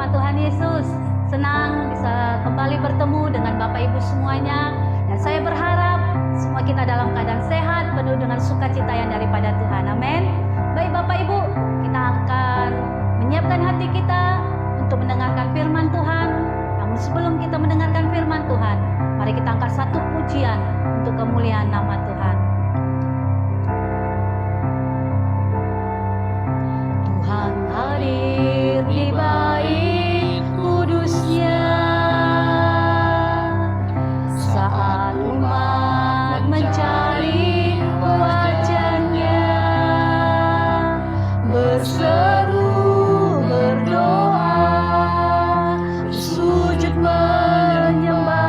nama Tuhan Yesus. Senang bisa kembali bertemu dengan Bapak Ibu semuanya. Dan saya berharap semua kita dalam keadaan sehat, penuh dengan sukacita yang daripada Tuhan. Amin. Baik Bapak Ibu, kita akan menyiapkan hati kita untuk mendengarkan firman Tuhan. Namun sebelum kita mendengarkan firman Tuhan, mari kita angkat satu pujian untuk kemuliaan nama Tuhan. Tuhan hadir di bait kudusnya saat umat mencari wajahnya, berseru, berdoa, bersujud menyembah,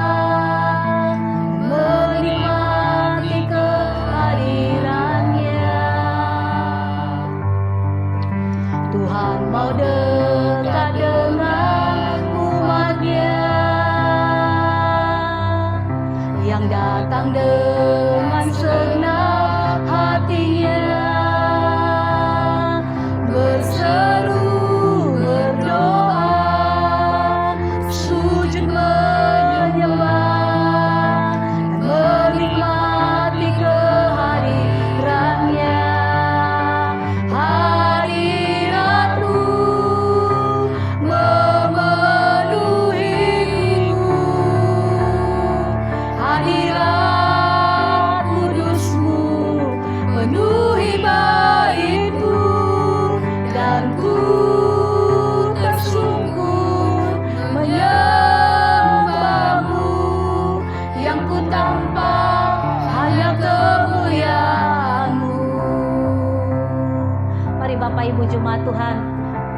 menikmati kehadirannya. Tuhan mau dekat dengan umatnya yang datang dengan segenap hatinya, berseru, berdoa, sujud menyembah, menikmati kehadirannya. Hadirat-Mu memenuhiku, hadirat kudus-Mu penuhi bait-Ku, dan ku tersungkur menyembah-Mu, yang ku tampak hanya kemuliaan-Mu. Mari Bapak Ibu jemaat Tuhan,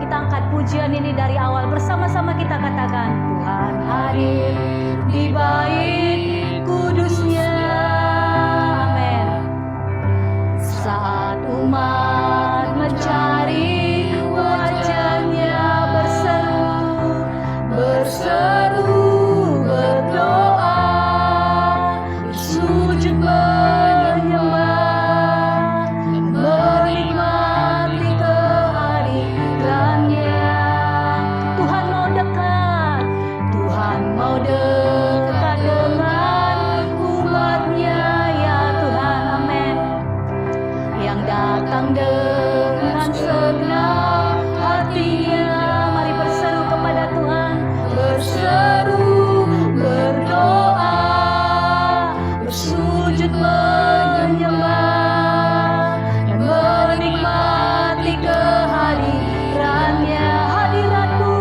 kita angkat pujian ini dari awal, bersama-sama kita katakan, Tuhan hadir di bait kudusnya. Amin. Saat umat mencari wajahnya, berseru, berseru, berdoa, bersujud menyembah, menikmati kehadirannya. Tuhan mau dekat, Tuhan mau dekat dengan umatnya, ya Tuhan, amin. Yang datang dengan segenap hatinya, mari berseru kepada Tuhan, berseru, berdoa, bersujud menyembah, dan menikmati kehadirannya. Hadirat-Mu,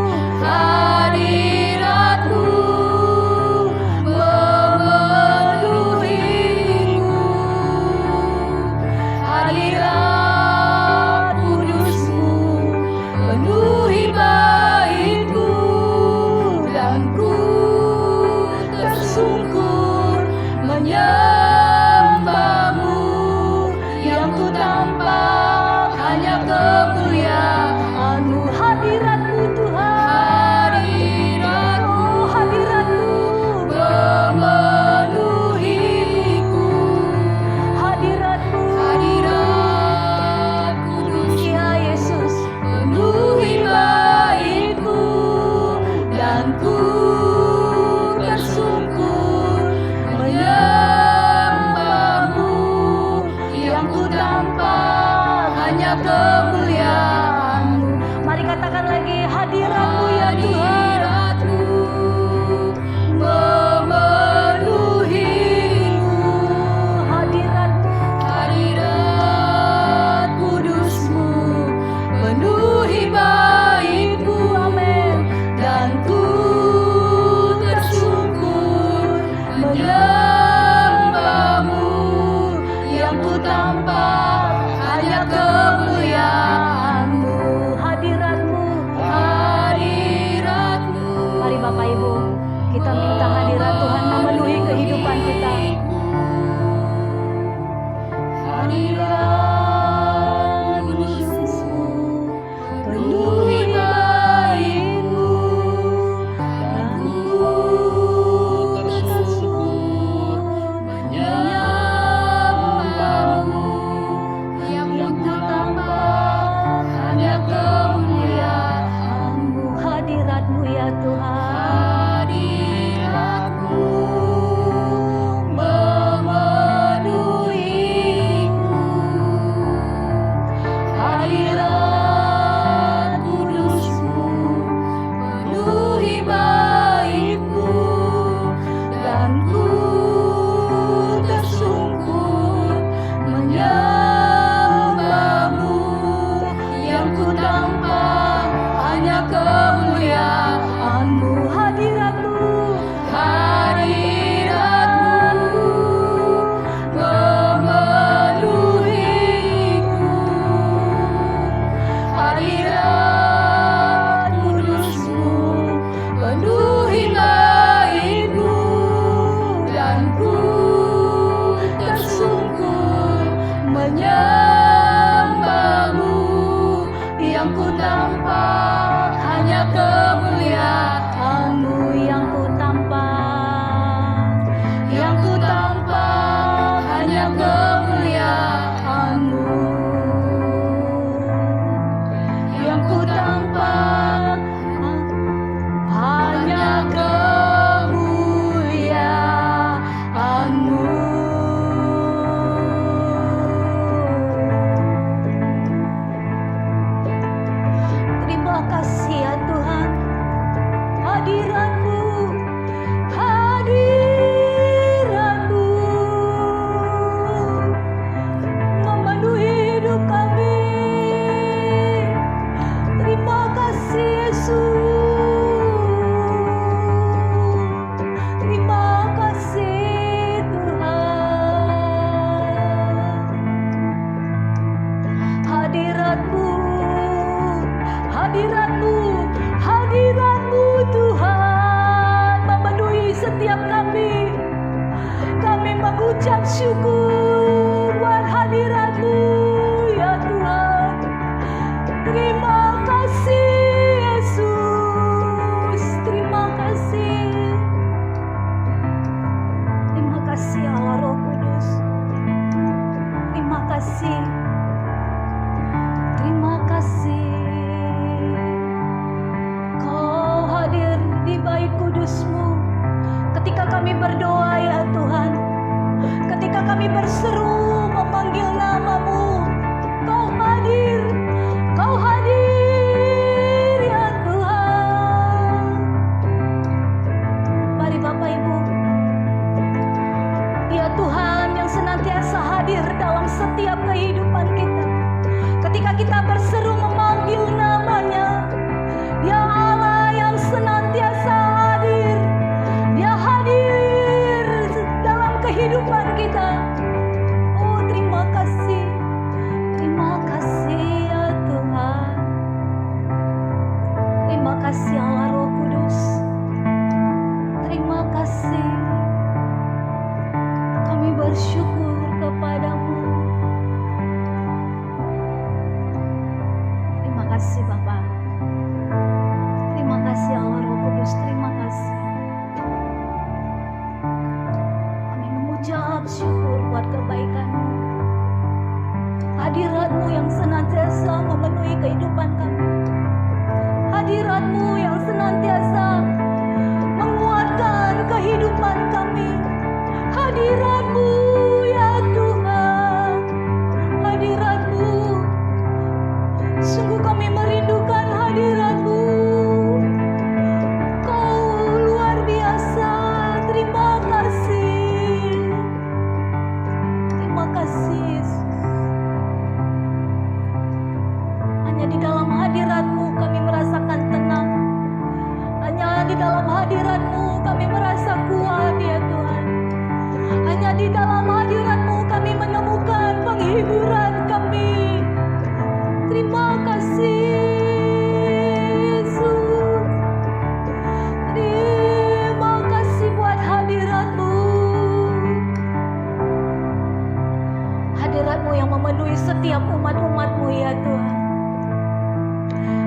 hadirat-Mu memenuhiku, hadirat kudus-Mu penuhi bait-Ku, dan ku tersungkur menyembah-Mu, yang ku tampak hanya kemuliaan-Mu. Hadirat-Mu Tuhan, hadirat-Mu, hadirat-Mu memenuhiku, hadirat-Mu, hadirat kudus, ya Yesus penuhi bait-Ku, dan ku tersungkur menyembah-Mu, yang ku tampak hanya kemuliaan-Mu. Mari katakan lagi, hadirat-Mu ya Tuhan, memenuhiku, hadirat-Mu, hadirat kudus-Mu penuhi bait-Ku, amin. Dan ku tersungkur menyembah-Mu, yang ku tampak hanya kemuliaan-Mu. Hadirat-Mu, hadirat Tuhan. Hadirat-Mu memenuhiku, hadirat kudus-Mu penuhi baitku, dan ku tersungkur menyembah-Mu, yang ku tampak hanya kemuliaan-Mu. Hadirat-Mu, Hadirat-Mu memenuhiku, hadirat kudus-Mu penuhi baitku, dan ku tersungkur menyembah-Mu, yang ku tampak hanya kemuliaan-Mu, yang ku tampak, yang ku tampak hanya kemuliaan-Mu, yang ku tampak hanya kemuliaan-Mu. terima kasih ya Tuhan. Hadirat-Mu, hadirat-Mu memenuhi hidup kami. Terima kasih Yesus. Terima kasih Tuhan. Hadirat-Mu, hadirat-Mu, hadirat-Mu Tuhan memenuhi setiap kami. Kami mengucap syukur buat hadirat-Mu ya Tuhan. Terima kasih Yesus. Terima kasih. Terima kasih Allah Roh Kudus. Terima kasih. Terima kasih. Kau hadir di bait kudus-Mu ketika kami berdoa ya Tuhan. Ketika kami berseru memanggil nama-Mu, Kau hadir. Kau hadir ya Tuhan. Mari Bapak Ibu, ya Tuhan yang senantiasa hadir dalam setiap kehidupan kita. Ketika kita berseru memanggil nama-Nya, Dia Allah yang senantiasa hadir. Dia hadir dalam kehidupan kita. Oh, terima kasih. Terima kasih ya Tuhan. Terima kasih Allah Roh Kudus. Terima kasih. Kami bersyukur kepada-Mu. Terima kasih Bapak. Terima kasih Allah Roh Kudus. Terima kasih. Kami mengucap syukur buat kebaikan-Mu. Hadirat-Mu yang senantiasa memenuhi kehidupan kami. Hadirat-Mu yang senantiasa menguatkan kehidupan kami. Hadirat-Mu ya Tuhan. Hadirat-Mu. Sungguh kami merindukan hadirat-Mu. Kau luar biasa. Terima kasih. Terima kasih Yesus. Hanya di dalam hadirat-Mu kami merasakan tenang. Hanya di dalam hadirat-Mu kami merasa kuat ya Tuhan. Hanya di dalam hadirat-Mu kami menemukan penghiburan kami. Terima kasih Yesus. Terima kasih buat hadirat-Mu. Hadirat-Mu yang memenuhi setiap umat-umat-Mu ya Tuhan.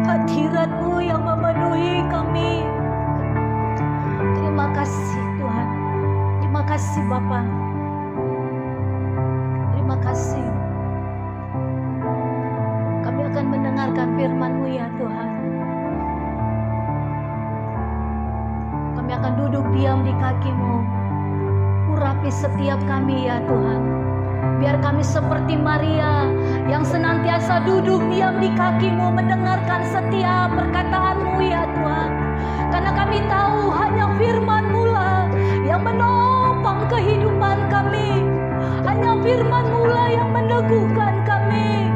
Hadirat-Mu yang memenuhi kami. Terima kasih Tuhan. Terima kasih Bapa. Terima kasih. Kami akan mendengarkan firman-Mu ya Tuhan. akan duduk diam di kaki-Mu. Urapi setiap kami ya Tuhan. Biar kami seperti Maria yang senantiasa duduk diam di kaki-Mu, mendengarkan setiap perkataan-Mu ya Tuhan. Karena kami tahu hanya firman-Mu lah yang menopang kehidupan kami. Hanya firman-Mu lah yang meneguhkan kami.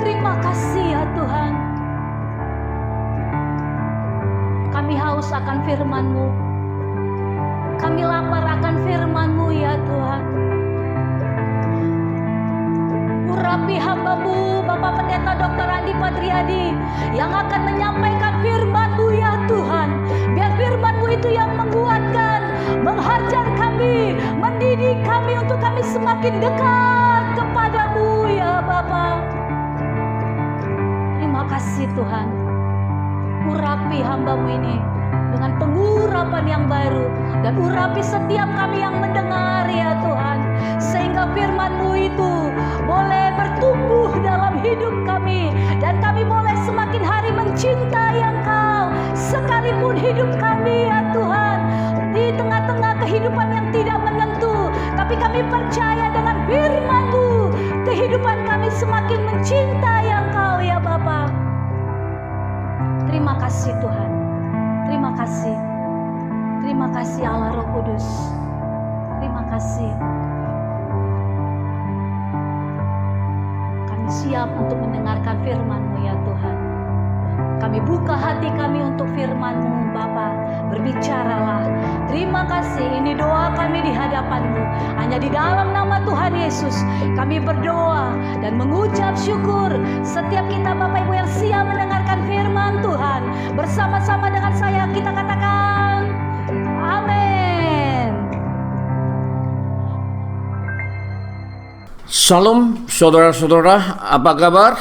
Terima kasih ya Tuhan. Kami haus akan firman-Mu. Kami lapar akan firman-Mu ya Tuhan. Urapi hamba-Mu Bapak Pendeta Dr. Andi Patriadi yang akan menyampaikan firman-Mu ya Tuhan. Biar firman-Mu itu yang menguatkan, menghajar kami, mendidik kami untuk kami semakin dekat kepada-Mu ya Bapa. Terima kasih Tuhan. Urapi hamba-Mu ini dengan pengurapan yang baru, dan urapi setiap kami yang mendengar ya Tuhan, sehingga firman-Mu itu boleh bertumbuh dalam hidup kami, dan kami boleh semakin hari mencintai Engkau sekalipun hidup kami ya Tuhan di tengah-tengah kehidupan yang tidak menentu. Tapi kami percaya dengan firman-Mu kehidupan kami semakin mencintai Engkau ya Bapa. Terima kasih Tuhan. Terima kasih. Terima kasih Allah Roh Kudus. Terima kasih. Kami siap untuk mendengarkan firman-Mu ya Tuhan. Kami buka hati kami untuk firman-Mu Bapa. Berbicaralah. Terima kasih. Ini doa kami di hadapan-Mu. Hanya di dalam nama Tuhan Yesus kami berdoa dan mengucap syukur. Setiap kita Bapak Ibu yang siap mendengarkan firman Tuhan, bersama-sama dengan saya kita katakan amin. Salam saudara-saudara, apa kabar?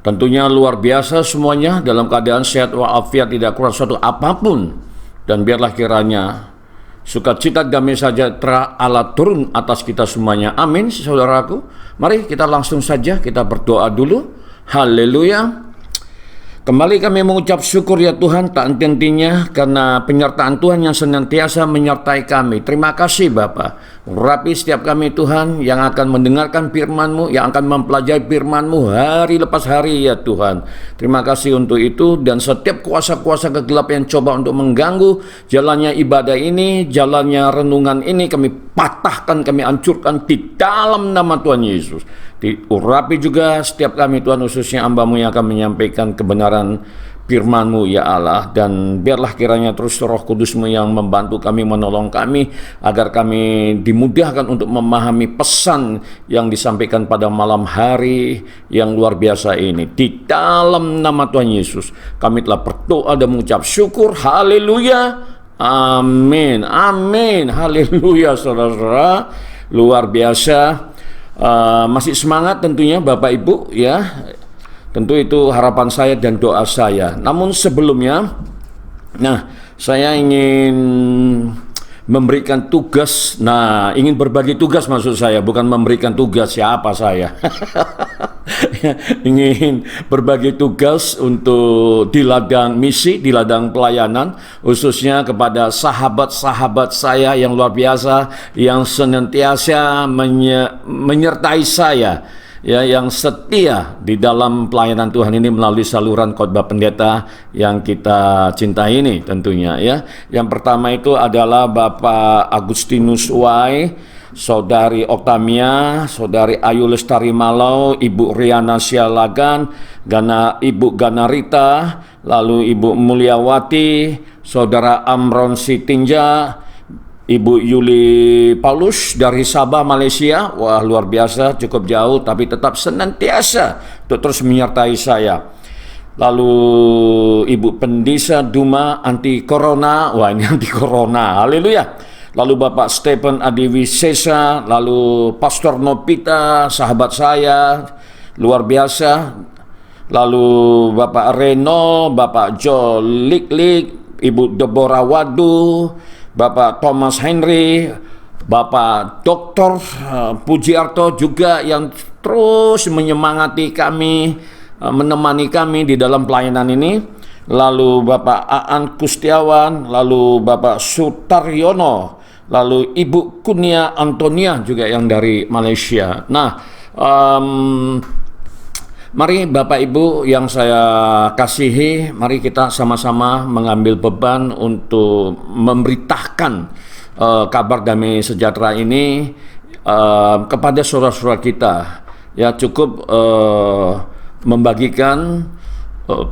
Tentunya luar biasa semuanya, dalam keadaan sehat walafiat, tidak kurang suatu apapun. Dan biarlah kiranya sukacita, damai sejahtera Allah turun atas kita semuanya. Amin, saudaraku. Mari kita langsung saja kita berdoa dulu. Haleluya. Kembali kami mengucap syukur ya Tuhan tak henti-hentinya karena penyertaan Tuhan yang senantiasa menyertai kami. Terima kasih Bapa. Urapi setiap kami Tuhan yang akan mendengarkan firman-Mu, yang akan mempelajari firman-Mu hari lepas hari ya Tuhan. Terima kasih untuk itu, dan setiap kuasa-kuasa kegelapan yang coba untuk mengganggu jalannya ibadah ini, jalannya renungan ini, kami patahkan, kami hancurkan di dalam nama Tuhan Yesus. Diurapi juga setiap kami Tuhan, khususnya hamba-Mu yang akan menyampaikan kebenaran firman-Mu ya Allah, dan biarlah kiranya terus Roh Kudus-Mu yang membantu kami, menolong kami, agar kami dimudahkan untuk memahami pesan yang disampaikan pada malam hari yang luar biasa ini. Di dalam nama Tuhan Yesus kami telah berdoa dan mengucap syukur. Haleluya. Amin. Amin. Haleluya saudara-saudara. Luar biasa. Masih semangat tentunya Bapak Ibu ya. Tentu itu harapan saya dan doa saya. Namun sebelumnya, saya ingin memberikan tugas. Ingin berbagi tugas maksud saya, bukan memberikan tugas siapa saya. Ingin berbagi tugas untuk di ladang misi, di ladang pelayanan, khususnya kepada sahabat-sahabat saya yang luar biasa, yang senantiasa menyertai saya, ya, yang setia di dalam pelayanan Tuhan ini melalui saluran khotbah pendeta yang kita cintai ini tentunya ya. Yang pertama itu adalah Bapak Agustinus Y, Saudari Oktamia, Saudari Ayu Lestari Malau, Ibu Riana Sialagan, Ibu Ganarita, lalu Ibu Mulyawati, Saudara Amron Sitinja, Ibu Yuli Paulus dari Sabah, Malaysia. Wah, luar biasa, cukup jauh tapi tetap senantiasa untuk terus menyertai saya. Lalu Ibu Pendisa Duma anti corona. Wah, ini anti corona. Haleluya. Lalu Bapak Stephen Adiwisesa, lalu Pastor Nopita, sahabat saya, luar biasa. Lalu Bapak Reno, Bapak Jo Lik-Lik, Ibu Deborah Wadu, Bapak Thomas Henry, Bapak Dr. Pujiarto juga yang terus menyemangati kami, menemani kami di dalam pelayanan ini. lalu Bapak Aan Kustiawan, lalu Bapak Sutaryono, lalu Ibu Kunia Antonia juga yang dari Malaysia. Nah, mari Bapak Ibu yang saya kasihi, mari kita sama-sama mengambil beban untuk memberitakan kabar damai sejahtera ini kepada saudara-saudara kita. Ya, cukup membagikan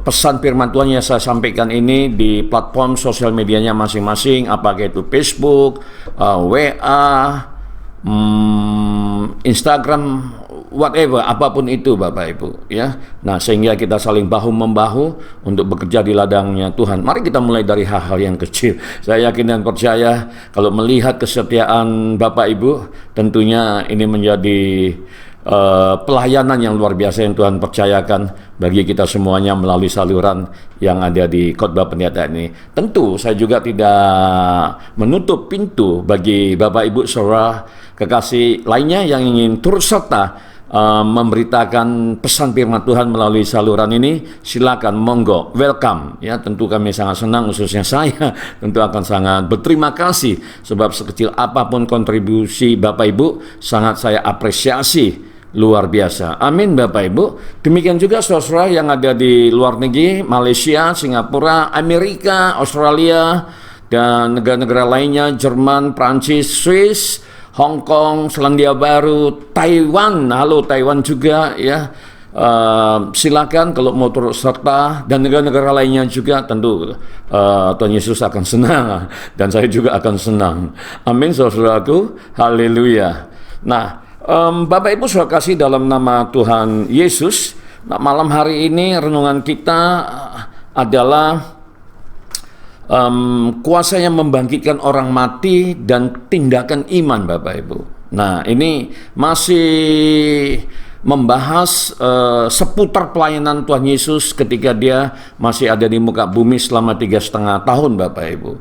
pesan firman Tuhan yang saya sampaikan ini di platform sosial medianya masing-masing, apakah itu Facebook, WA, Instagram, whatever, apapun itu Bapak Ibu, ya. Nah, sehingga kita saling bahu-membahu untuk bekerja di ladangnya Tuhan. Mari kita mulai dari hal-hal yang kecil. Saya yakin dan percaya kalau melihat kesetiaan Bapak Ibu, tentunya ini menjadi pelayanan yang luar biasa yang Tuhan percayakan bagi kita semuanya melalui saluran yang ada di khotbah pendeta ini. Tentu saya juga tidak menutup pintu bagi Bapak Ibu saudara kekasih lainnya yang ingin turut serta memberitakan pesan firman Tuhan melalui saluran ini. Silakan, monggo, welcome. Ya, tentu kami sangat senang, khususnya saya tentu akan sangat berterima kasih sebab sekecil apapun kontribusi Bapak Ibu sangat saya apresiasi. Luar biasa. Amin Bapak Ibu. Demikian juga saudara-saudara yang ada di luar negeri, Malaysia, Singapura, Amerika, Australia, dan negara-negara lainnya, Jerman, Prancis, Swiss, Hong Kong, Selandia Baru, Taiwan. Halo Taiwan juga ya. Silakan kalau mau turut serta, dan negara-negara lainnya juga tentu Tuhan Yesus akan senang dan saya juga akan senang. Amin saudaraku. Haleluya. Nah, Bapak Ibu saudara kasih dalam nama Tuhan Yesus, nah, malam hari ini renungan kita adalah kuasa yang membangkitkan orang mati dan tindakan iman Bapak Ibu. Nah, ini masih membahas seputar pelayanan Tuhan Yesus ketika dia masih ada di muka bumi selama 3,5 tahun Bapak Ibu.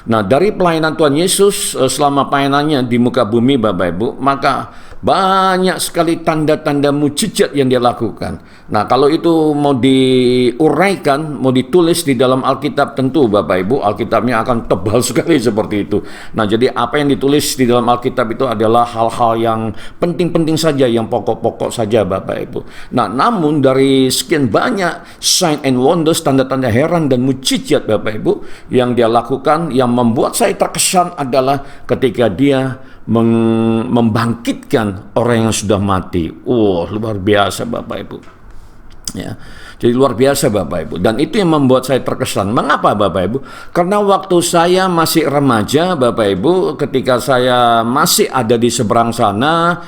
Nah, dari pelayanan Tuhan Yesus selama pelayanannya di muka bumi Bapak Ibu, maka banyak sekali tanda-tanda mujizat yang dia lakukan. Nah, kalau itu mau diuraikan, mau ditulis di dalam Alkitab, tentu Bapak Ibu Alkitabnya akan tebal sekali seperti itu. Nah, jadi apa yang ditulis di dalam Alkitab itu adalah hal-hal yang penting-penting saja, yang pokok-pokok saja Bapak Ibu. Nah, namun dari sekian banyak sign and wonders, tanda-tanda heran dan mujizat Bapak Ibu yang dia lakukan, yang membuat saya terkesan adalah ketika dia membangkitkan orang yang sudah mati. Luar biasa Bapak Ibu. Ya, jadi luar biasa Bapak Ibu. Dan itu yang membuat saya terkesan. Mengapa Bapak Ibu? Karena waktu saya masih remaja Bapak Ibu, ketika saya masih ada di seberang sana,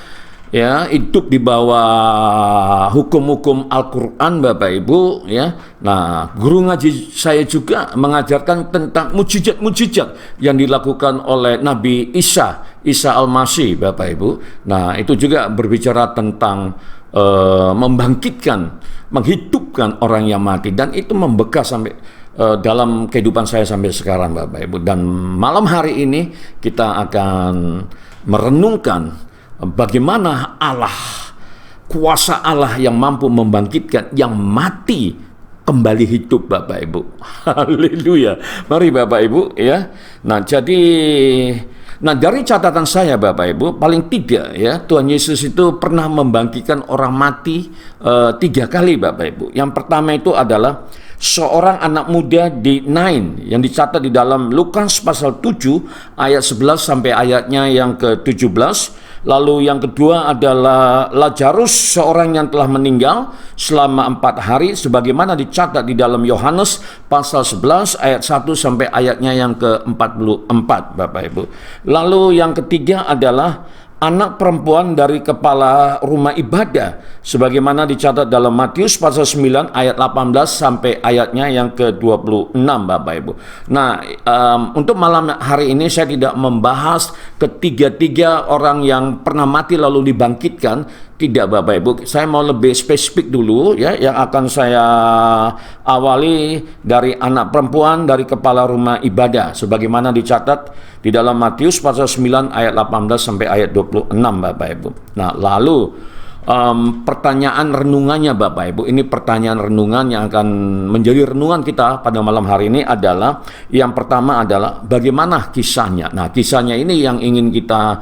ya, hidup di bawah hukum-hukum Al-Quran Bapak Ibu, ya. Nah, guru ngaji saya juga mengajarkan tentang mujizat-mujizat yang dilakukan oleh Nabi Isa Al-Masih Bapak Ibu. Nah, itu juga berbicara tentang membangkitkan, menghidupkan orang yang mati, dan itu membekas sampai dalam kehidupan saya sampai sekarang Bapak Ibu. Dan malam hari ini kita akan merenungkan bagaimana Allah, kuasa Allah yang mampu membangkitkan yang mati kembali hidup Bapak Ibu. Haleluya. Mari Bapak Ibu ya. Nah, dari catatan saya Bapak Ibu, paling tidak ya, Tuhan Yesus itu pernah membangkitkan orang mati 3 kali Bapak Ibu. Yang pertama itu adalah seorang anak muda di Nain yang dicatat di dalam Lukas pasal 7 ayat 11 sampai ayatnya yang ke-17. Lalu yang kedua adalah Lazarus, seorang yang telah meninggal selama 4 hari sebagaimana dicatat di dalam Yohanes pasal 11 ayat 1 sampai ayatnya yang ke-44 Bapak Ibu. Lalu yang ketiga adalah anak perempuan dari kepala rumah ibadah sebagaimana dicatat dalam Matius pasal 9 ayat 18 sampai ayatnya yang ke-26 Bapak Ibu. Nah, untuk malam hari ini saya tidak membahas ketiga-tiga orang yang pernah mati lalu dibangkitkan. Tidak Bapak Ibu, saya mau lebih spesifik dulu ya, yang akan saya awali dari anak perempuan dari kepala rumah ibadah sebagaimana dicatat di dalam Matius pasal 9 ayat 18 sampai ayat 26 Bapak Ibu. Nah, lalu pertanyaan renungannya Bapak Ibu. Ini pertanyaan renungan yang akan menjadi renungan kita pada malam hari ini adalah, yang pertama adalah bagaimana kisahnya. Nah, kisahnya ini yang ingin kita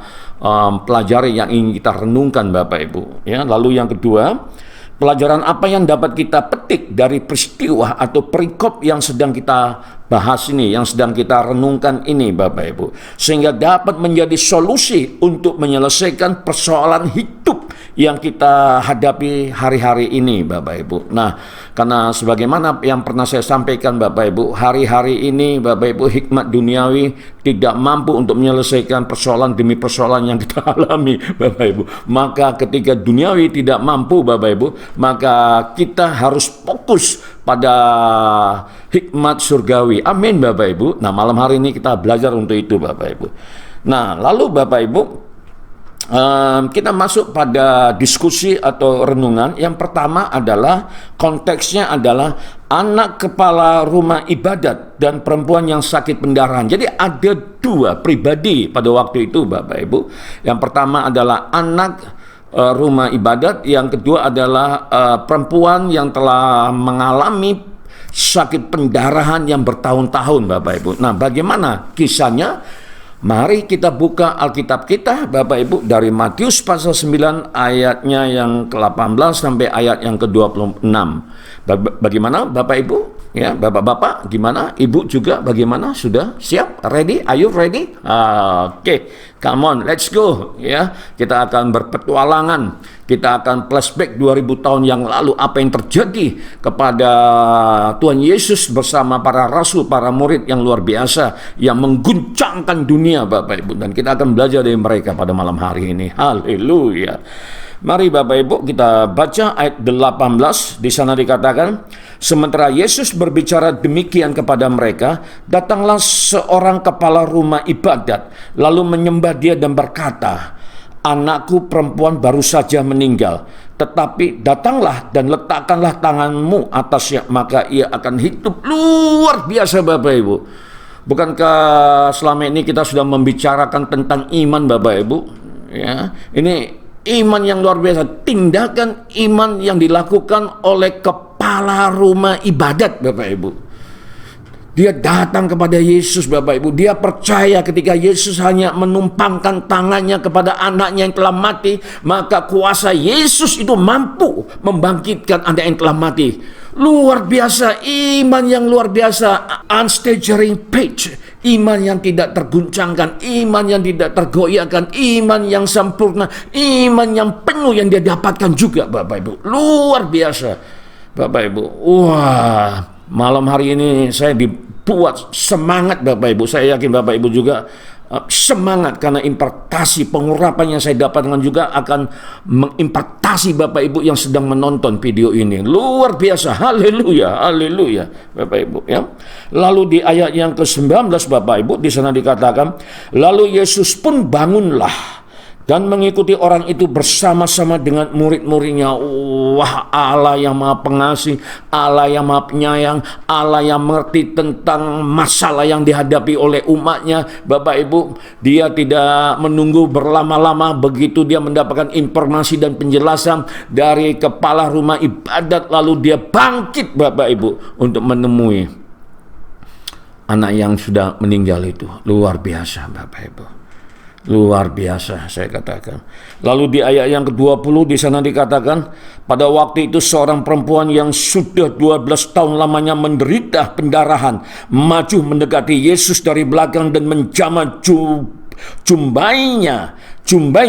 pelajari, yang ingin kita renungkan Bapak Ibu. Ya, lalu yang kedua, pelajaran apa yang dapat kita petik dari peristiwa atau perikop yang sedang kita bahas ini, yang sedang kita renungkan ini Bapak Ibu, sehingga dapat menjadi solusi untuk menyelesaikan persoalan hidup yang kita hadapi hari-hari ini Bapak Ibu. Nah, karena sebagaimana yang pernah saya sampaikan Bapak Ibu, hari-hari ini Bapak Ibu, hikmat duniawi tidak mampu untuk menyelesaikan persoalan demi persoalan yang kita alami Bapak Ibu. Maka ketika duniawi tidak mampu Bapak Ibu, maka kita harus fokus pada hikmat surgawi. Amin Bapak Ibu. Nah, malam hari ini kita belajar untuk itu Bapak Ibu. Nah, lalu Bapak Ibu, kita masuk pada diskusi atau renungan. Yang pertama adalah, konteksnya adalah anak kepala rumah ibadat dan perempuan yang sakit pendarahan. Jadi ada dua pribadi pada waktu itu Bapak Ibu. Yang pertama adalah anak rumah ibadat, yang kedua adalah perempuan yang telah mengalami sakit pendarahan yang bertahun-tahun Bapak Ibu. Nah, bagaimana kisahnya? Mari kita buka Alkitab kita Bapak Ibu dari Matius pasal 9 ayatnya yang ke-18 sampai ayat yang ke-26. Bagaimana Bapak Ibu? Ya, Bapak-bapak gimana? Ibu juga bagaimana? Sudah siap? Ready? Are you ready? Oke, come on, let's go. Ya, kita akan berpetualangan. Kita akan flashback 2000 tahun yang lalu, apa yang terjadi kepada Tuhan Yesus bersama para rasul, para murid yang luar biasa, yang mengguncangkan dunia Bapak Ibu. Dan kita akan belajar dari mereka pada malam hari ini. Haleluya. Mari Bapak Ibu kita baca ayat 18. Di sana dikatakan, sementara Yesus berbicara demikian kepada mereka, datanglah seorang kepala rumah ibadat, lalu menyembah dia dan berkata, anakku perempuan baru saja meninggal, tetapi datanglah dan letakkanlah tanganmu atasnya, maka ia akan hidup. Luar biasa Bapak Ibu. Bukankah selama ini kita sudah membicarakan tentang iman Bapak Ibu? Ya, ini iman yang luar biasa, tindakan iman yang dilakukan oleh kepala rumah ibadat Bapak Ibu. Dia datang kepada Yesus Bapak Ibu. Dia percaya ketika Yesus hanya menumpangkan tangannya kepada anaknya yang telah mati, maka kuasa Yesus itu mampu membangkitkan anak yang telah mati. Luar biasa, iman yang luar biasa, unstaggering faith, iman yang tidak terguncangkan, iman yang tidak tergoyahkan, iman yang sempurna, iman yang penuh yang dia dapatkan juga Bapak Ibu. Luar biasa Bapak Ibu. Wah, malam hari ini saya dibuat semangat Bapak Ibu. Saya yakin Bapak Ibu juga semangat karena impartasi pengurapan yang saya dapatkan juga akan mengimpartasi Bapak Ibu yang sedang menonton video ini. Luar biasa. Haleluya, haleluya Bapak Ibu ya. Lalu di ayat yang ke-19 Bapak Ibu, di sana dikatakan, lalu Yesus pun bangunlah dan mengikuti orang itu bersama-sama dengan murid-muridnya. Wah, Allah yang Maha Pengasih, Allah yang Maha Penyayang, Allah yang mengerti tentang masalah yang dihadapi oleh umatnya. Bapak Ibu, dia tidak menunggu berlama-lama, begitu dia mendapatkan informasi dan penjelasan dari kepala rumah ibadat, lalu dia bangkit Bapak Ibu untuk menemui anak yang sudah meninggal itu. Luar biasa Bapak Ibu. Luar biasa saya katakan. Lalu di ayat yang ke-20 di sana dikatakan, pada waktu itu seorang perempuan yang sudah 12 tahun lamanya menderita pendarahan maju mendekati Yesus dari belakang dan menjamah jumbai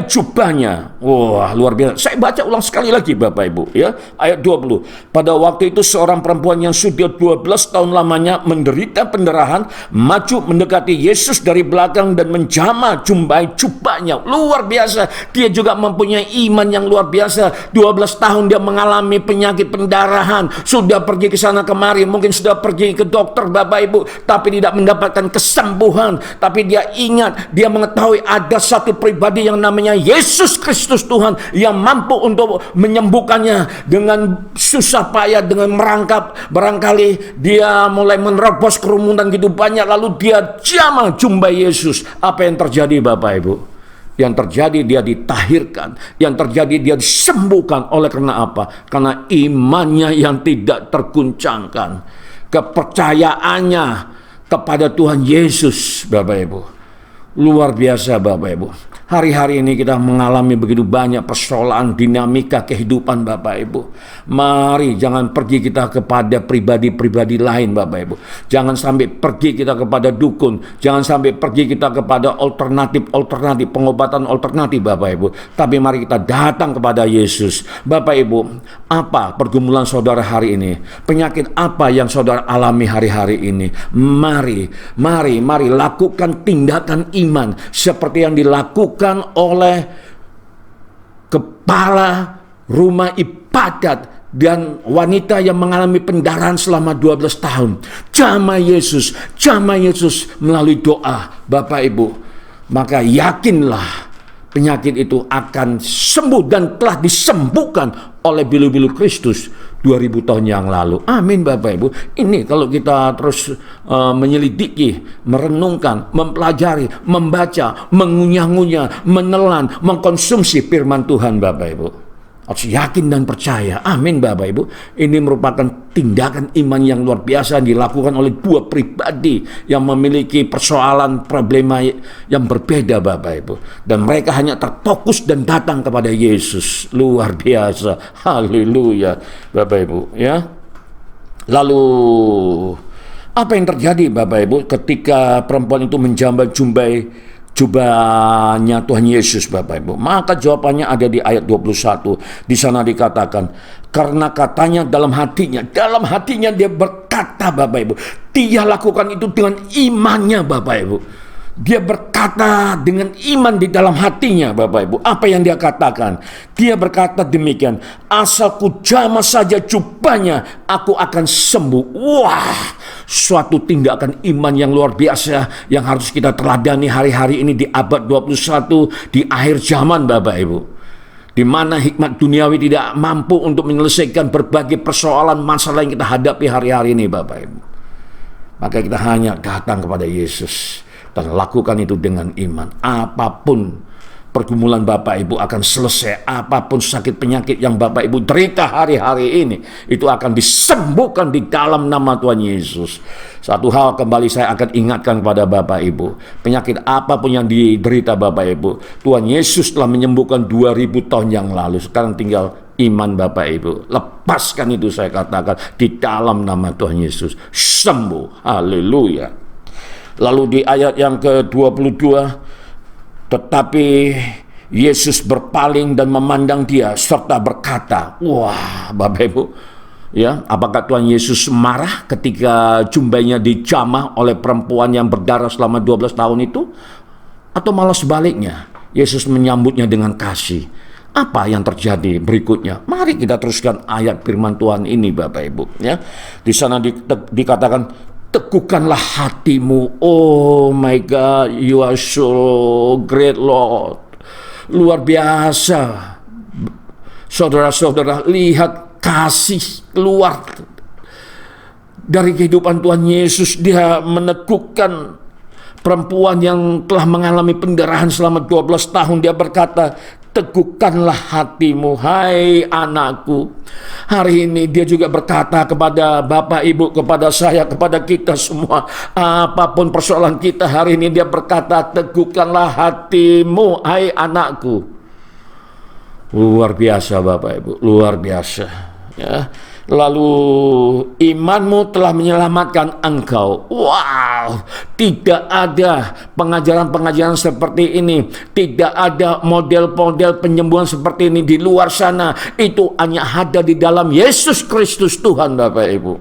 jubahnya. Wah, luar biasa. Saya baca ulang sekali lagi Bapak Ibu ya. Ayat 20. Pada waktu itu seorang perempuan yang sudah 12 tahun lamanya menderita pendarahan maju mendekati Yesus dari belakang dan menjamah jumbai jubahnya. Luar biasa. Dia juga mempunyai iman yang luar biasa. 12 tahun dia mengalami penyakit pendarahan, sudah pergi ke sana kemari, mungkin sudah pergi ke dokter Bapak Ibu, tapi tidak mendapatkan kesembuhan. Tapi dia ingat, dia mengetahui ada satu pribadi yang namanya Yesus Kristus Tuhan yang mampu untuk menyembuhkannya. Dengan susah payah, dengan merangkap, barangkali dia mulai menerobos kerumunan gitu banyak, lalu dia jamah jumbai Yesus. Apa yang terjadi Bapak Ibu? Yang terjadi dia ditahirkan, yang terjadi dia disembuhkan. Oleh karena apa? Karena imannya yang tidak terguncangkan, kepercayaannya kepada Tuhan Yesus, Bapak Ibu. Luar biasa, Bapak Ibu. Hari-hari ini kita mengalami begitu banyak persoalan dinamika kehidupan, Bapak Ibu. Mari jangan pergi kita kepada pribadi-pribadi lain, Bapak Ibu. Jangan sampai pergi kita kepada dukun. Jangan sampai pergi kita kepada alternatif, pengobatan alternatif, Bapak Ibu. Tapi mari kita datang kepada Yesus. Bapak Ibu, apa pergumulan saudara hari ini? Penyakit apa yang saudara alami hari-hari ini? Mari lakukan tindakan iman seperti yang dilakukan oleh kepala rumah ibadat dan wanita yang mengalami pendarahan selama 12 tahun. Jamah Yesus melalui doa, Bapak Ibu. Maka yakinlah penyakit itu akan sembuh dan telah disembuhkan oleh bilu-bilu Kristus 2000 tahun yang lalu. Amin, Bapak Ibu. Ini kalau kita terus menyelidiki, merenungkan, mempelajari, membaca, mengunyah-ngunyah, menelan, mengkonsumsi firman Tuhan, Bapak Ibu. Harus yakin dan percaya. Amin, Bapak Ibu. Ini merupakan tindakan iman yang luar biasa yang dilakukan oleh dua pribadi yang memiliki persoalan problema yang berbeda, Bapak Ibu. Dan mereka hanya terfokus dan datang kepada Yesus. Luar biasa. Haleluya, Bapak Ibu. Ya. Lalu apa yang terjadi, Bapak Ibu, ketika perempuan itu menjumpai jubahnya Tuhan Yesus, Bapak Ibu? Maka jawabannya ada di ayat 21. Di sana dikatakan, karena katanya dalam hatinya dia berkata, Bapak Ibu, dia lakukan itu dengan imannya, Bapak Ibu. Dia berkata dengan iman di dalam hatinya, Bapak Ibu. Apa yang dia katakan? Dia berkata demikian, asal ku jamah saja jubahnya, aku akan sembuh. Wah, suatu tindakan iman yang luar biasa yang harus kita teladani hari-hari ini di abad 21, di akhir zaman, Bapak Ibu. Di mana hikmat duniawi tidak mampu untuk menyelesaikan berbagai persoalan masalah yang kita hadapi hari-hari ini, Bapak Ibu. Maka kita hanya datang kepada Yesus dan lakukan itu dengan iman. Apapun pergumulan Bapak Ibu akan selesai. Apapun sakit penyakit yang Bapak Ibu derita hari-hari ini, itu akan disembuhkan di dalam nama Tuhan Yesus. Satu hal kembali saya akan ingatkan kepada Bapak Ibu. Penyakit apapun yang diderita Bapak Ibu, Tuhan Yesus telah menyembuhkan 2000 tahun yang lalu. Sekarang tinggal iman Bapak Ibu. Lepaskan itu, saya katakan, di dalam nama Tuhan Yesus. Sembuh. Haleluya. Lalu di ayat yang ke-22, tetapi Yesus berpaling dan memandang dia serta berkata, wah, Bapak Ibu, ya, apakah Tuhan Yesus marah ketika jubahnya dijamah oleh perempuan yang berdarah selama 12 tahun itu? Atau malah sebaliknya, Yesus menyambutnya dengan kasih? Apa yang terjadi berikutnya? Mari kita teruskan ayat firman Tuhan ini, Bapak Ibu, ya. Di sana dikatakan, teguhkanlah hatimu. Oh my God, you are so great, Lord. Luar biasa. Saudara-saudara, lihat kasih keluar dari kehidupan Tuhan Yesus. Dia meneguhkan perempuan yang telah mengalami pendarahan selama 12 tahun. Dia berkata, teguhkanlah hatimu, hai anakku. Hari ini dia juga berkata kepada Bapak Ibu, kepada saya, kepada kita semua. Apapun persoalan kita hari ini, dia berkata, teguhkanlah hatimu, hai anakku. Luar biasa, Bapak Ibu, luar biasa, ya. Lalu imanmu telah menyelamatkan engkau. Wow, tidak ada pengajaran-pengajaran seperti ini. Tidak ada model-model penyembuhan seperti ini di luar sana. Itu hanya ada di dalam Yesus Kristus Tuhan, Bapak Ibu.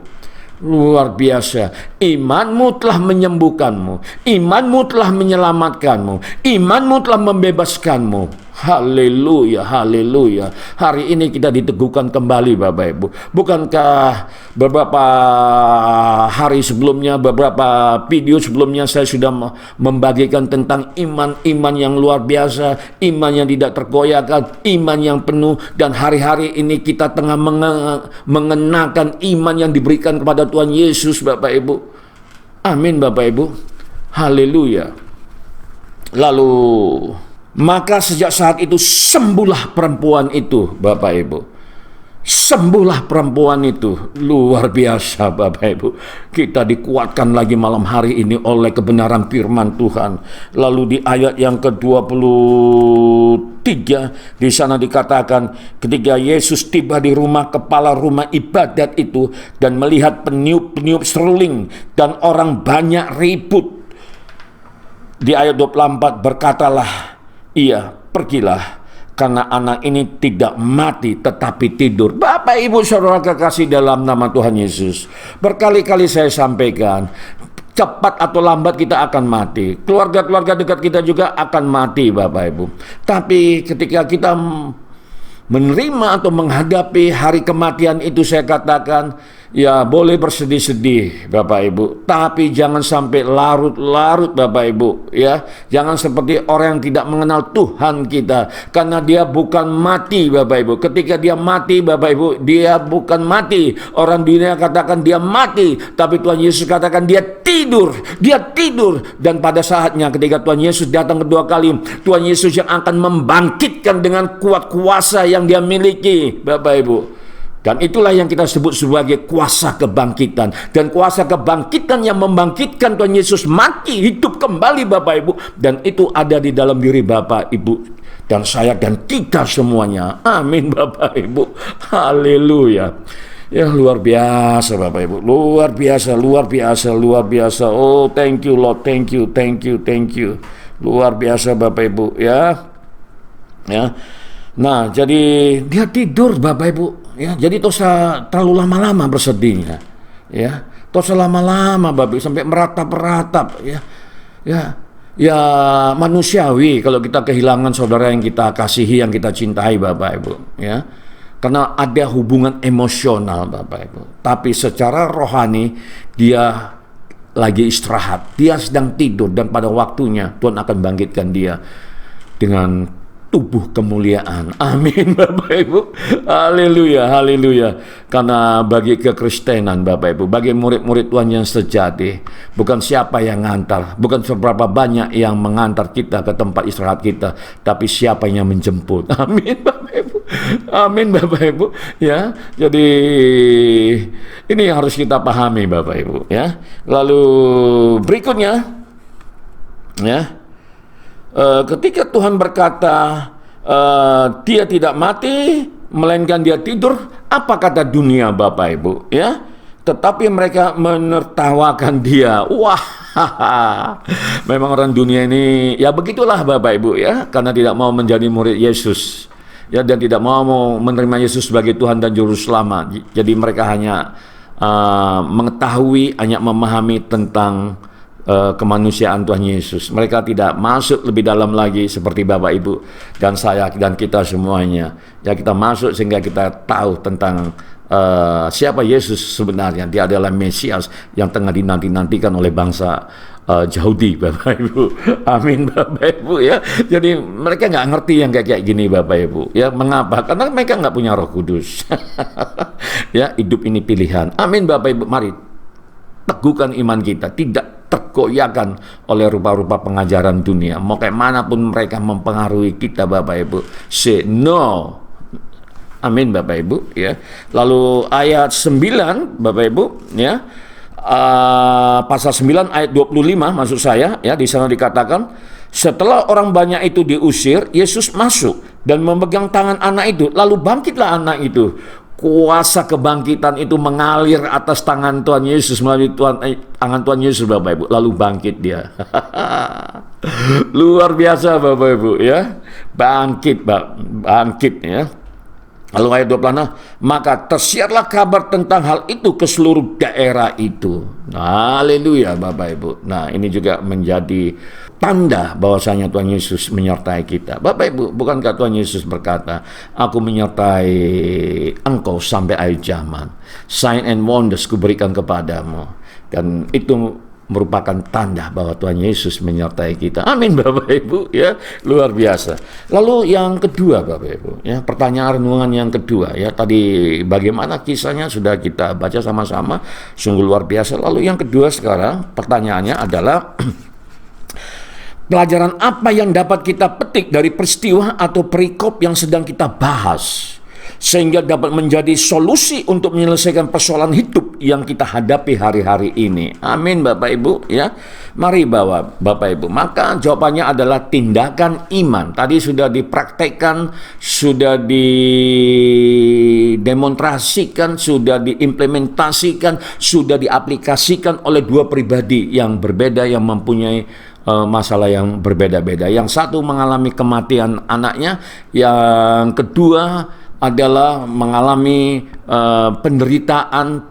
Luar biasa. Imanmu telah menyembuhkanmu. Imanmu telah menyelamatkanmu. Imanmu telah membebaskanmu. Haleluya, haleluya. Hari ini kita diteguhkan kembali, Bapak Ibu. Bukankah beberapa hari sebelumnya, beberapa video sebelumnya saya sudah membagikan tentang iman-iman yang luar biasa, iman yang tidak tergoyahkan, iman yang penuh. Dan hari-hari ini kita tengah mengenakan iman yang diberikan kepada Tuhan Yesus, Bapak Ibu. Amin, Bapak Ibu. Haleluya. Lalu Maka sejak saat itu sembuhlah perempuan itu, Bapak Ibu. Sembuhlah perempuan itu. Luar biasa, Bapak Ibu. Kita dikuatkan lagi malam hari ini oleh kebenaran firman Tuhan. Lalu di ayat yang ke-23 di sana dikatakan, ketika Yesus tiba di rumah kepala rumah ibadat itu dan melihat peniup-peniup seruling dan orang banyak ribut. Di ayat 24 berkatalah ia, pergilah, karena anak ini tidak mati tetapi tidur. Bapak Ibu Saudara kekasih dalam nama Tuhan Yesus, berkali-kali saya sampaikan, cepat atau lambat kita akan mati. Keluarga-keluarga dekat kita juga akan mati, Bapak Ibu. Tapi ketika kita menerima atau menghadapi hari kematian itu, saya katakan, ya boleh bersedih-sedih Bapak Ibu, tapi jangan sampai larut-larut Bapak Ibu, ya. Jangan seperti orang yang tidak mengenal Tuhan kita, karena dia bukan mati Bapak Ibu. Ketika dia mati Bapak Ibu, dia bukan mati. Orang dunia katakan dia mati, tapi Tuhan Yesus katakan dia tidur. Dia tidur, dan pada saatnya ketika Tuhan Yesus datang kedua kali, Tuhan Yesus yang akan membangkitkan dengan kuat kuasa yang dia miliki Bapak Ibu. Dan itulah yang kita sebut sebagai kuasa kebangkitan. Dan kuasa kebangkitan yang membangkitkan Tuhan Yesus mati, hidup kembali Bapak Ibu. Dan itu ada di dalam diri Bapak Ibu dan saya dan kita semuanya. Amin Bapak Ibu. Haleluya. Ya luar biasa Bapak Ibu. Luar biasa, luar biasa, luar biasa. Oh thank you Lord, thank you, thank you, thank you. Luar biasa Bapak Ibu, ya. Ya. Nah, jadi dia tidur Bapak Ibu, ya. Jadi tosa terlalu lama-lama bersedihnya, ya. Tosa lama-lama Bapak Ibu sampai meratap-ratap, ya. Ya manusiawi kalau kita kehilangan saudara yang kita kasihi, yang kita cintai Bapak Ibu, ya. Karena ada hubungan emosional Bapak Ibu. Tapi secara rohani dia lagi istirahat, dia sedang tidur, dan pada waktunya Tuhan akan bangkitkan dia dengan tubuh kemuliaan. Amin Bapak Ibu. Haleluya, haleluya. Karena bagi kekristenan Bapak Ibu, bagi murid-murid Tuhan yang sejati, bukan siapa yang ngantar, bukan seberapa banyak yang mengantar kita ke tempat istirahat kita, tapi siapa yang menjemput. Amin Bapak Ibu. Amin Bapak Ibu, ya. Jadi ini yang harus kita pahami Bapak Ibu, ya. Lalu berikutnya, ya. Ketika Tuhan berkata dia tidak mati melainkan dia tidur, apa kata dunia Bapak Ibu, ya? Tetapi mereka menertawakan dia. Wah, memang orang dunia ini ya begitulah Bapak Ibu, ya, karena tidak mau menjadi murid Yesus, ya, dan tidak mau menerima Yesus sebagai Tuhan dan Juru Selamat. Jadi mereka hanya mengetahui, hanya memahami tentang kemanusiaan Tuhan Yesus. Mereka tidak masuk lebih dalam lagi seperti Bapak Ibu dan saya dan kita semuanya. Ya, kita masuk sehingga kita tahu tentang siapa Yesus sebenarnya. Dia adalah Mesias yang tengah dinanti-nantikan oleh bangsa Yahudi Bapak Ibu. Amin Bapak Ibu, ya. Jadi mereka nggak ngerti yang kayak gini Bapak Ibu, ya. Mengapa? Karena mereka nggak punya Roh Kudus. Ya, hidup ini pilihan. Amin Bapak Ibu. Mari teguhkan iman kita, tidak tergoyahkan oleh rupa-rupa pengajaran dunia. Mau kayak manapun mereka mempengaruhi kita Bapak Ibu, say no. Amin Bapak Ibu, ya. Lalu ayat 9 Bapak Ibu, ya, pasal 9 ayat 25 maksud saya, ya. Di sana dikatakan, setelah orang banyak itu diusir, Yesus masuk dan memegang tangan anak itu, lalu bangkitlah anak itu. Kuasa kebangkitan itu mengalir atas tangan Tuhan Yesus, melalui tangan Tuhan Yesus Bapak Ibu, lalu bangkit dia. Luar biasa Bapak Ibu, ya. Bangkit ya. Lalu ayat 26, maka tersiarlah kabar tentang hal itu ke seluruh daerah itu. Haleluya Bapak Ibu. Nah, ini juga menjadi tanda bahwasanya Tuhan Yesus menyertai kita. Bapak Ibu, bukankah Tuhan Yesus berkata, aku menyertai engkau sampai akhir zaman. Sign and wonders kuberikan kepadamu. Dan itu merupakan tanda bahwa Tuhan Yesus menyertai kita. Amin Bapak Ibu, ya. Luar biasa. Lalu yang kedua Bapak Ibu, ya, pertanyaan renungan yang kedua, ya. Tadi bagaimana kisahnya sudah kita baca sama-sama, sungguh luar biasa. Lalu yang kedua sekarang pertanyaannya adalah Pelajaran apa yang dapat kita petik dari peristiwa atau perikop yang sedang kita bahas, sehingga dapat menjadi solusi untuk menyelesaikan persoalan hidup yang kita hadapi hari-hari ini. Amin Bapak Ibu ya. Mari Bapak Ibu. Maka jawabannya adalah tindakan iman. Tadi sudah dipraktekkan, sudah didemonstrasikan, sudah diimplementasikan, sudah diaplikasikan oleh dua pribadi yang berbeda yang mempunyai masalah yang berbeda-beda. Yang satu mengalami kematian anaknya, yang kedua adalah mengalami penderitaan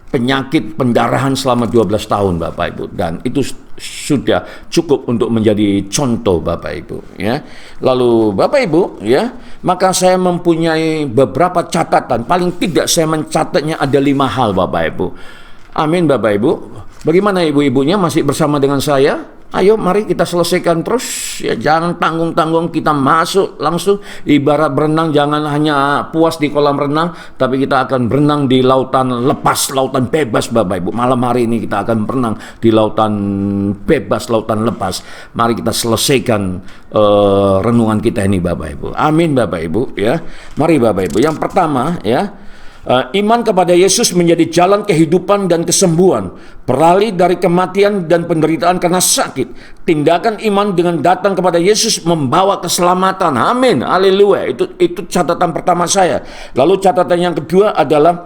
penyakit pendarahan selama 12 tahun Bapak Ibu, dan itu sudah cukup untuk menjadi contoh Bapak Ibu ya. Lalu Bapak Ibu ya, maka saya mempunyai beberapa catatan, paling tidak saya mencatatnya ada 5 hal Bapak Ibu. Amin Bapak Ibu. Bagaimana ibu-ibunya, masih bersama dengan saya? Ayo mari kita selesaikan terus ya, jangan tanggung-tanggung, kita masuk langsung. Ibarat berenang, jangan hanya puas di kolam renang, tapi kita akan berenang di lautan lepas, lautan bebas Bapak Ibu. Malam hari ini kita akan berenang di lautan bebas, lautan lepas. Mari kita selesaikan renungan kita ini Bapak Ibu. Amin Bapak Ibu ya. Mari Bapak Ibu. Yang pertama ya, iman kepada Yesus menjadi jalan kehidupan dan kesembuhan, beralih dari kematian dan penderitaan karena sakit. Tindakan iman dengan datang kepada Yesus membawa keselamatan. Amin, haleluya. Itu catatan pertama saya. Lalu catatan yang kedua adalah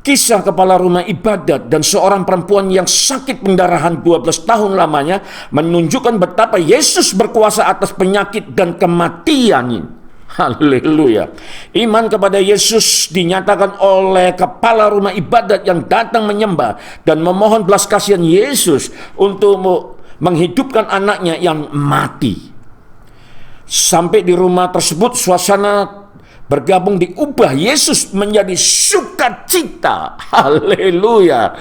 kisah kepala rumah ibadat dan seorang perempuan yang sakit pendarahan 12 tahun lamanya menunjukkan betapa Yesus berkuasa atas penyakit dan kematian. Haleluya. Iman kepada Yesus dinyatakan oleh kepala rumah ibadat yang datang menyembah dan memohon belas kasihan Yesus untuk menghidupkan anaknya yang mati. Sampai di rumah tersebut suasana bergabung diubah, Yesus menjadi sukacita. Haleluya.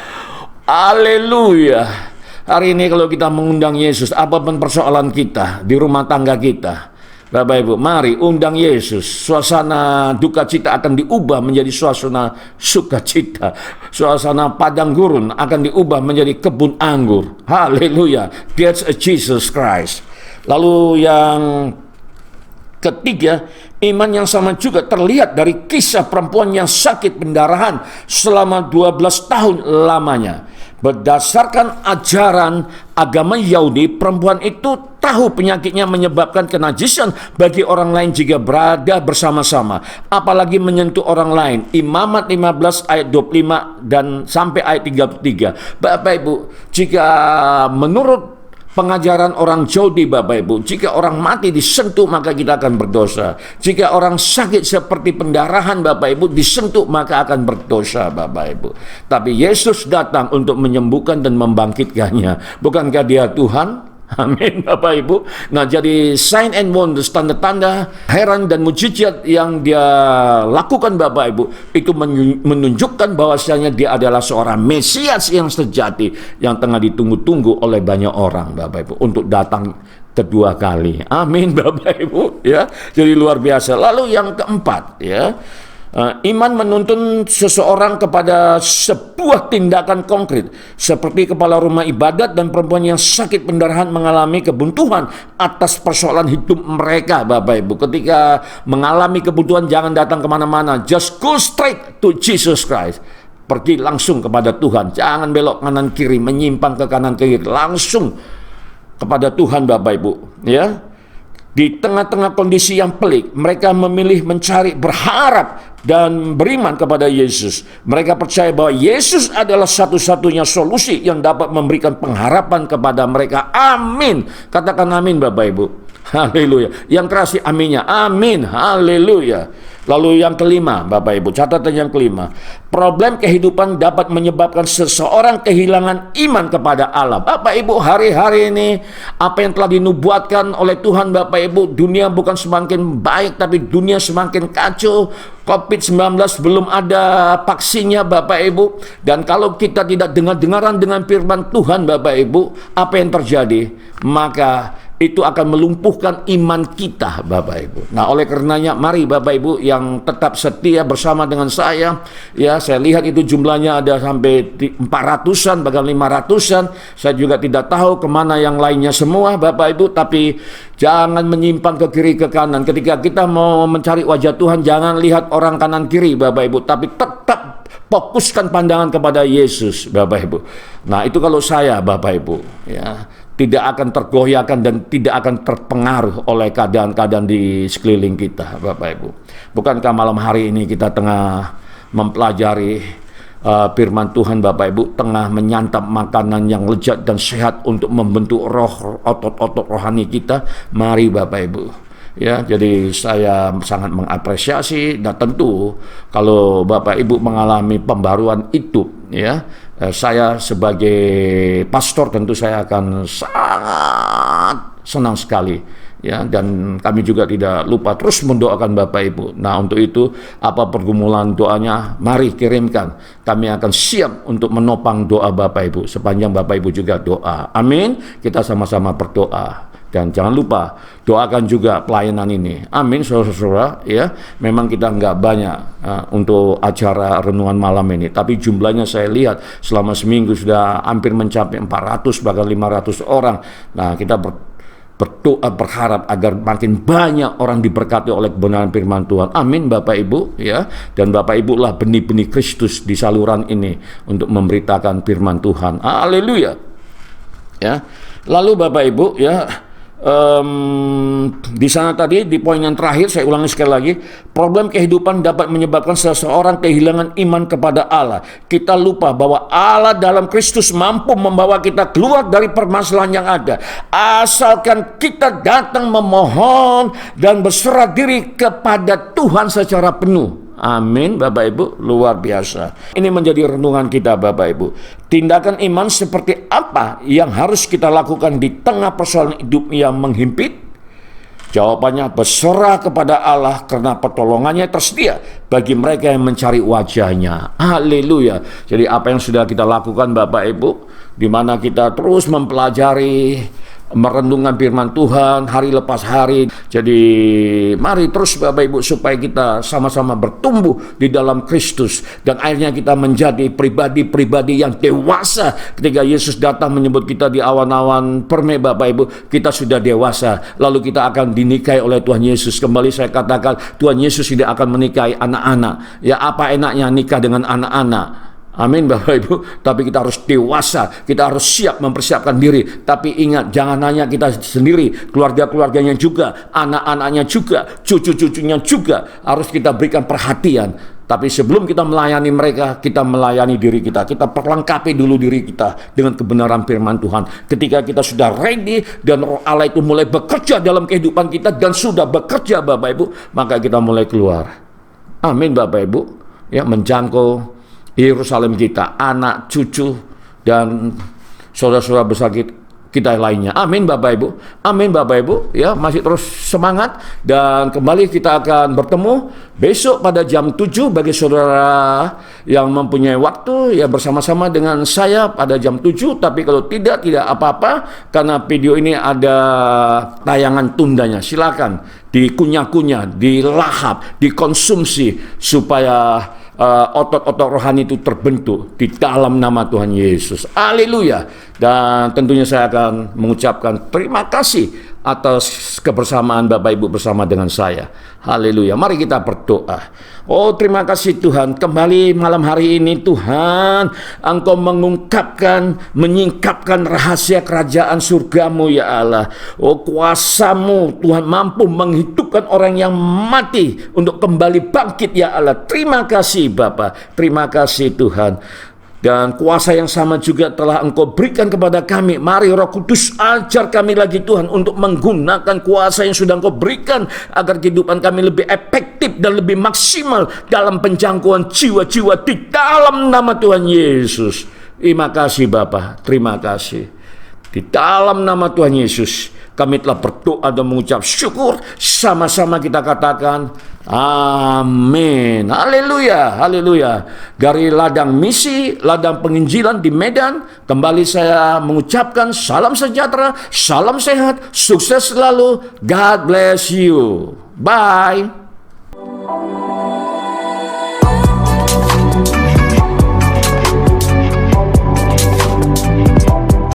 Haleluya. Hari ini kalau kita mengundang Yesus, apapun persoalan kita di rumah tangga kita, Bapak Ibu, mari undang Yesus. Suasana duka cita akan diubah menjadi suasana sukacita. Suasana padang gurun akan diubah menjadi kebun anggur. Haleluya. That's a Jesus Christ. Lalu yang ketiga, iman yang sama juga terlihat dari kisah perempuan yang sakit pendarahan selama 12 tahun lamanya. Berdasarkan ajaran agama Yahudi, perempuan itu tahu penyakitnya menyebabkan kenajisan bagi orang lain jika berada bersama-sama, apalagi menyentuh orang lain. Imamat 15 ayat 25 dan sampai ayat 33. Bapak Ibu, jika menurut pengajaran orang Yahudi Bapak Ibu, jika orang mati disentuh maka kita akan berdosa. Jika orang sakit seperti pendarahan Bapak Ibu disentuh maka akan berdosa Bapak Ibu. Tapi Yesus datang untuk menyembuhkan dan membangkitkannya. Bukankah Dia Tuhan? Amin Bapak Ibu. Nah, jadi sign and wonders, tanda-tanda heran dan mujizat yang Dia lakukan Bapak Ibu, itu menunjukkan bahwasanya Dia adalah seorang Mesias yang sejati, yang tengah ditunggu-tunggu oleh banyak orang Bapak Ibu untuk datang kedua kali. Amin Bapak Ibu ya. Jadi luar biasa. Lalu yang keempat ya, iman menuntun seseorang kepada sebuah tindakan konkret, seperti kepala rumah ibadat dan perempuan yang sakit pendarahan mengalami kebuntuan atas persoalan hidup mereka Bapak Ibu. Ketika mengalami kebutuhan, jangan datang kemana-mana, just go straight to Jesus Christ. Pergi langsung kepada Tuhan, jangan belok kanan kiri, menyimpang ke kanan kiri, langsung kepada Tuhan Bapak Ibu ya. Di tengah-tengah kondisi yang pelik, mereka memilih mencari, berharap, dan beriman kepada Yesus. Mereka percaya bahwa Yesus adalah satu-satunya solusi yang dapat memberikan pengharapan kepada mereka. Amin. Katakan amin Bapak Ibu. Haleluya. Yang keras aminnya. Amin. Haleluya. Lalu yang kelima Bapak Ibu, catatan yang kelima, problem kehidupan dapat menyebabkan seseorang kehilangan iman kepada Allah. Bapak Ibu, hari-hari ini apa yang telah dinubuatkan oleh Tuhan Bapak Ibu, dunia bukan semakin baik tapi dunia semakin kacau. COVID-19 belum ada vaksinnya Bapak Ibu. Dan kalau kita tidak dengar-dengaran dengan firman Tuhan Bapak Ibu, apa yang terjadi? Maka itu akan melumpuhkan iman kita Bapak Ibu. Nah, oleh karenanya mari Bapak Ibu yang tetap setia bersama dengan saya, ya, saya lihat itu jumlahnya ada sampai 400-an bahkan 500-an. Saya juga tidak tahu kemana yang lainnya semua Bapak Ibu, tapi jangan menyimpang ke kiri ke kanan. Ketika kita mau mencari wajah Tuhan, jangan lihat orang kanan kiri Bapak Ibu, tapi tetap fokuskan pandangan kepada Yesus Bapak Ibu. Nah, itu kalau saya Bapak Ibu, ya, tidak akan tergoyahkan dan tidak akan terpengaruh oleh keadaan-keadaan di sekeliling kita Bapak Ibu. Bukankah malam hari ini kita tengah mempelajari firman Tuhan Bapak Ibu, tengah menyantap makanan yang lezat dan sehat untuk membentuk roh, otot-otot rohani kita. Mari Bapak Ibu, ya, jadi saya sangat mengapresiasi, dan tentu kalau Bapak Ibu mengalami pembaruan itu, ya, saya sebagai pastor tentu saya akan sangat senang sekali, ya, dan kami juga tidak lupa terus mendoakan Bapak Ibu. Nah, untuk itu apa pergumulan doanya, mari kirimkan. Kami akan siap untuk menopang doa Bapak Ibu sepanjang Bapak Ibu juga doa. Amin. Kita sama-sama berdoa. Dan jangan lupa doakan juga pelayanan ini. Amin, saudara-saudara. Ya, memang kita nggak banyak untuk acara renungan malam ini, tapi jumlahnya saya lihat selama seminggu sudah hampir mencapai 400 bahkan 500 orang. Nah, kita berdoa berharap agar makin banyak orang diberkati oleh kebenaran firman Tuhan. Amin Bapak Ibu, ya. Dan Bapak Ibu lah benih-benih Kristus di saluran ini untuk memberitakan firman Tuhan. Haleluya. Ya. Lalu Bapak Ibu, ya, di sana tadi di poin yang terakhir saya ulangi sekali lagi, problem kehidupan dapat menyebabkan seseorang kehilangan iman kepada Allah. Kita lupa bahwa Allah dalam Kristus mampu membawa kita keluar dari permasalahan yang ada, asalkan kita datang memohon dan berserah diri kepada Tuhan secara penuh. Amin Bapak Ibu, luar biasa. Ini menjadi renungan kita Bapak Ibu. Tindakan iman seperti apa yang harus kita lakukan di tengah persoalan hidup yang menghimpit? Jawabannya berserah kepada Allah karena pertolongannya tersedia bagi mereka yang mencari wajahnya. Haleluya. Jadi apa yang sudah kita lakukan Bapak Ibu, di mana kita terus mempelajari, merenungkan firman Tuhan hari lepas hari. Jadi mari terus Bapak Ibu supaya kita sama-sama bertumbuh di dalam Kristus, dan akhirnya kita menjadi pribadi-pribadi yang dewasa. Ketika Yesus datang menyebut kita di awan-awan permai Bapak Ibu, kita sudah dewasa, lalu kita akan dinikahi oleh Tuhan Yesus. Kembali saya katakan, Tuhan Yesus tidak akan menikahi anak-anak. Ya, apa enaknya nikah dengan anak-anak? Amin Bapak Ibu. Tapi kita harus dewasa, kita harus siap mempersiapkan diri. Tapi ingat, jangan hanya kita sendiri, keluarga-keluarganya juga, anak-anaknya juga, cucu-cucunya juga harus kita berikan perhatian. Tapi sebelum kita melayani mereka, kita melayani diri kita. Kita perlengkapi dulu diri kita dengan kebenaran firman Tuhan. Ketika kita sudah ready dan Roh Allah itu mulai bekerja dalam kehidupan kita dan sudah bekerja Bapak Ibu, maka kita mulai keluar. Amin Bapak Ibu. Ya, menjangkau Yerusalem kita, anak, cucu, dan saudara-saudara besar kita lainnya. Amin Bapak Ibu. Amin Bapak Ibu. Ya, masih terus semangat, dan kembali kita akan bertemu besok pada jam 7 bagi saudara yang mempunyai waktu, ya, bersama-sama dengan saya pada jam 7. Tapi kalau tidak apa-apa, karena video ini ada tayangan tundanya. Silakan dikunyah-kunyah, dilahap, dikonsumsi supaya otot-otot rohani itu terbentuk di dalam nama Tuhan Yesus. Haleluya. Dan tentunya saya akan mengucapkan terima kasih atas kebersamaan Bapak Ibu bersama dengan saya. Haleluya. Mari kita berdoa. Oh, terima kasih Tuhan. Kembali malam hari ini Tuhan, Engkau mengungkapkan, menyingkapkan rahasia kerajaan surgamu ya Allah. Oh, kuasamu Tuhan mampu menghidupkan orang yang mati untuk kembali bangkit ya Allah. Terima kasih Bapa. Terima kasih Tuhan. Dan kuasa yang sama juga telah Engkau berikan kepada kami. Mari Roh Kudus ajar kami lagi Tuhan untuk menggunakan kuasa yang sudah Engkau berikan, agar kehidupan kami lebih efektif dan lebih maksimal dalam penjangkauan jiwa-jiwa di dalam nama Tuhan Yesus. Terima kasih Bapa, terima kasih. Di dalam nama Tuhan Yesus, kami telah berdoa dan mengucap syukur. Sama-sama kita katakan, amin. Haleluya, haleluya. Dari ladang misi, ladang penginjilan di Medan, kembali saya mengucapkan salam sejahtera, salam sehat, sukses selalu. God bless you. Bye.